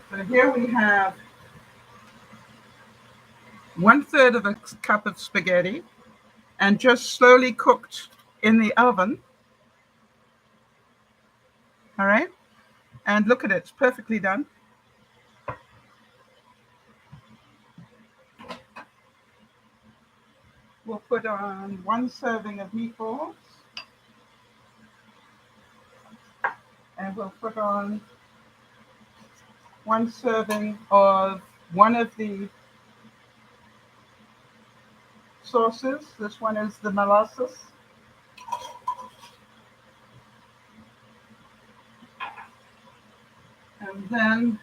So here we have 1/3 of a cup of spaghetti and just slowly cooked in the oven. All right. And look at it, it's perfectly done. We'll put on 1 serving of meatballs. And we'll put on 1 serving of one of the sauces. This one is the molasses. And then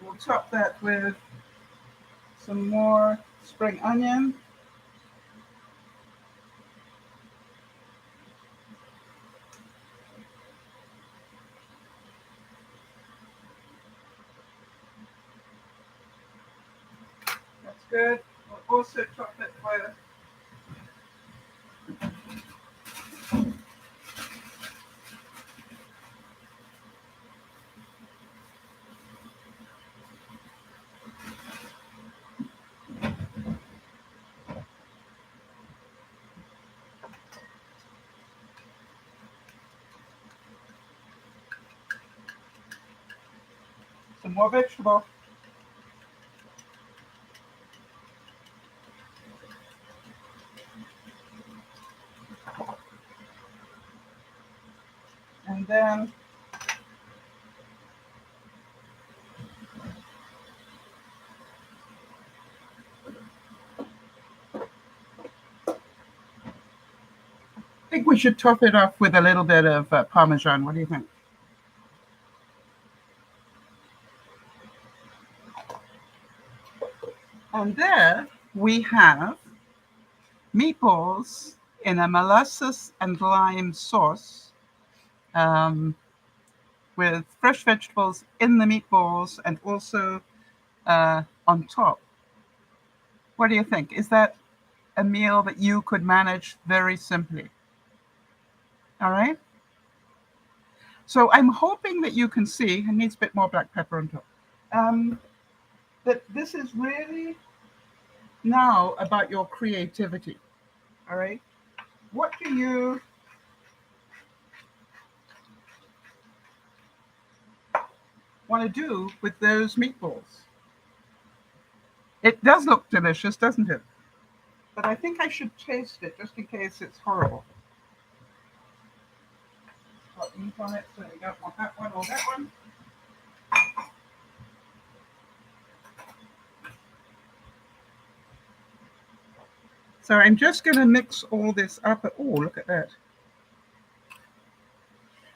we'll top that with some more spring onion. That's good. We'll also top it with some more vegetable. And then I think we should top it off with a little bit of Parmesan. What do you think? And there we have meatballs in a molasses and lime sauce with fresh vegetables in the meatballs and also on top. What do you think? Is that a meal that you could manage very simply? All right. So I'm hoping that you can see, it needs a bit more black pepper on top, that this is really now about your creativity. All right. What do you want to do with those meatballs? It does look delicious, doesn't it? But I think I should taste it just in case it's horrible. got ink on it, so you don't want that one or that one. So I'm just going to mix all this up. Oh, look at that.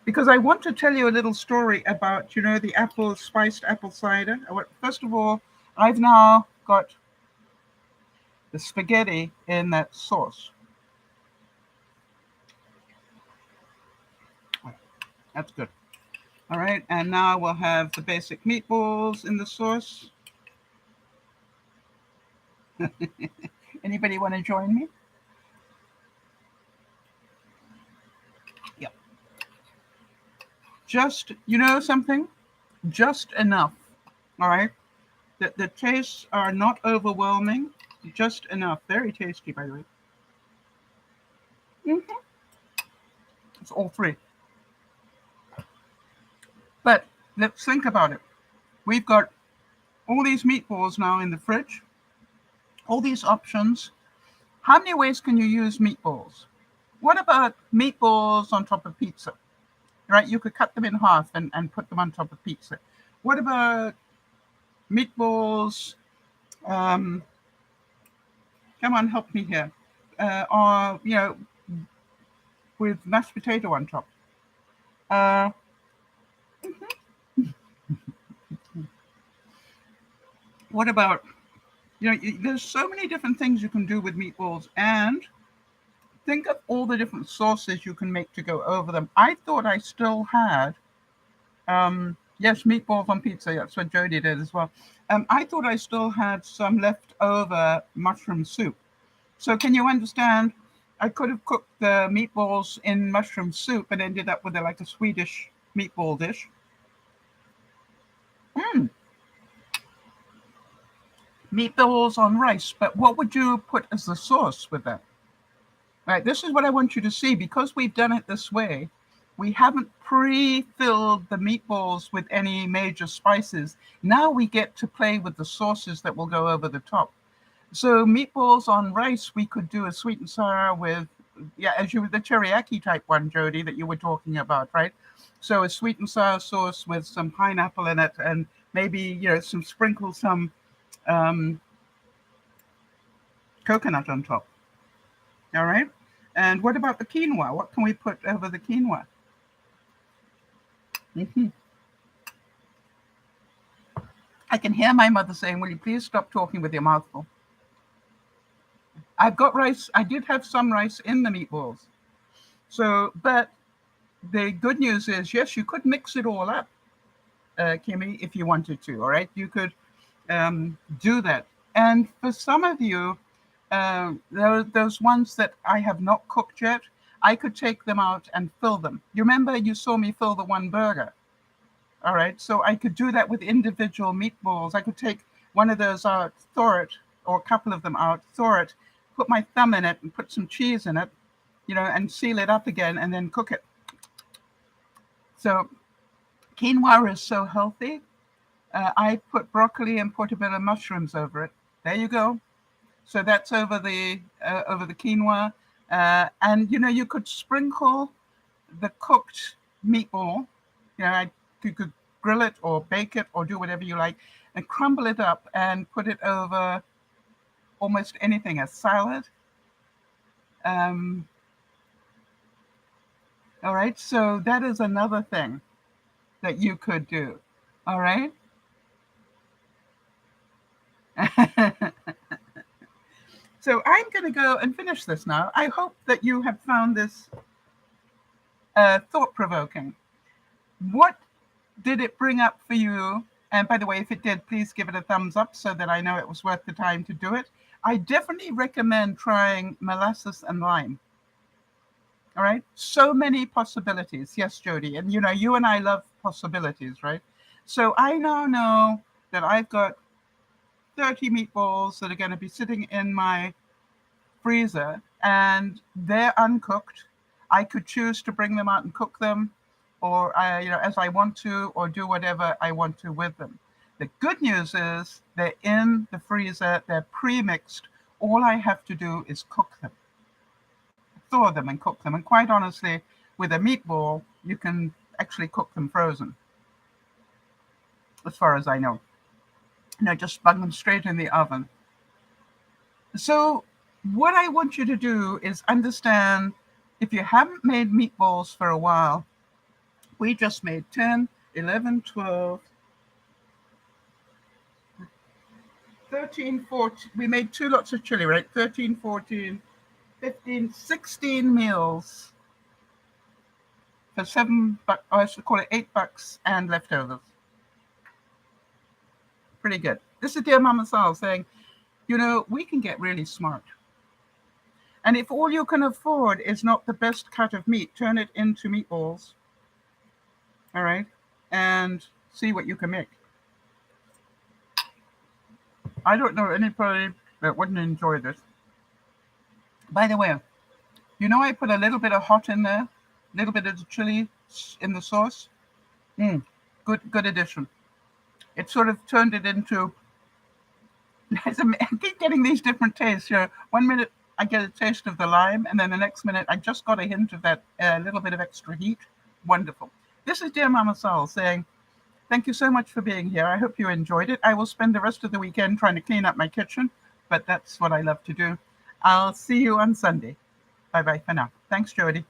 Because I want to tell you a little story about, you know, the spiced apple cider. First of all, I've now got the spaghetti in that sauce. That's good. All right, and now we'll have the basic meatballs in the sauce. Anybody want to join me? Yep. Just, you know something? Just enough. All right. The tastes are not overwhelming. Just enough. Very tasty, by the way. Mm-hmm. It's all three. But let's think about it. We've got all these meatballs now in the fridge. All these options. How many ways can you use meatballs? What about meatballs on top of pizza? Right? You could cut them in half and put them on top of pizza. What about meatballs? Come on, help me here. Or, you know, with mashed potato on top. What about, you know, there's so many different things you can do with meatballs, and think of all the different sauces you can make to go over them. I thought I still had, yes, meatballs on pizza. That's what Jody did as well. I thought I still had some leftover mushroom soup. So can you understand? I could have cooked the meatballs in mushroom soup and ended up with like a Swedish meatball dish. Meatballs on rice, but what would you put as the sauce with that? Right, this is what I want you to see. Because we've done it this way, we haven't pre-filled the meatballs with any major spices. Now we get to play with the sauces that will go over the top. So meatballs on rice, we could do a sweet and sour with, yeah, the teriyaki type one, Jody, that you were talking about, right? So a sweet and sour sauce with some pineapple in it, and maybe, you know, sprinkle some coconut on top. All right. And what about the quinoa? What can we put over the quinoa? Mm-hmm. I can hear my mother saying, will you please stop talking with your mouth full? I've got rice. I did have some rice in the meatballs. So, but the good news is, yes, you could mix it all up, Kimmy, if you wanted to. All right. You could do that. And for some of you, those ones that I have not cooked yet, I could take them out and fill them. You remember you saw me fill the one burger. All right. So I could do that with individual meatballs. I could take one of those out, thaw it, or a couple of them out, thaw it, put my thumb in it and put some cheese in it, you know, and seal it up again and then cook it. So quinoa is so healthy. I put broccoli and portobello mushrooms over it. There you go. So that's over the quinoa. And, you know, you could sprinkle the cooked meatball. You know, you could grill it or bake it or do whatever you like, and crumble it up and put it over almost anything, a salad. All right. So that is another thing that you could do. All right. So I'm going to go and finish this now. I hope that you have found this thought-provoking. What did it bring up for you? And by the way, if it did, please give it a thumbs up so that I know it was worth the time to do it. I definitely recommend trying molasses and lime. All right. So many possibilities. Yes, Jody. And, you know, you and I love possibilities, right? So I now know that I've got 30 meatballs that are going to be sitting in my freezer, and they're uncooked. I could choose to bring them out and cook them, or you know, as I want to, or do whatever I want to with them. The good news is they're in the freezer, they're pre-mixed. All I have to do is cook them, thaw them and cook them. And quite honestly, with a meatball, you can actually cook them frozen, as far as I know. And I just bung them straight in the oven. So what I want you to do is understand, if you haven't made meatballs for a while, we just made 10, 11, 12, 13, 14. We made 2 lots of chili, right? 13, 14, 15, 16 meals for $7, I should call it $8 and leftovers. Pretty good. This is Dear Mama Sal saying, we can get really smart. And if all you can afford is not the best cut of meat, turn it into meatballs. All right? And see what you can make. I don't know anybody that wouldn't enjoy this. By the way, I put a little bit of hot in there, a little bit of the chili in the sauce. Good addition. It sort of turned it into, I keep getting these different tastes. 1 minute I get a taste of the lime, and then the next minute I just got a hint of that little bit of extra heat. Wonderful. This is Dear Mama Sal saying, thank you so much for being here. I hope you enjoyed it. I will spend the rest of the weekend trying to clean up my kitchen, but that's what I love to do. I'll see you on Sunday. Bye-bye for now. Thanks, Jody.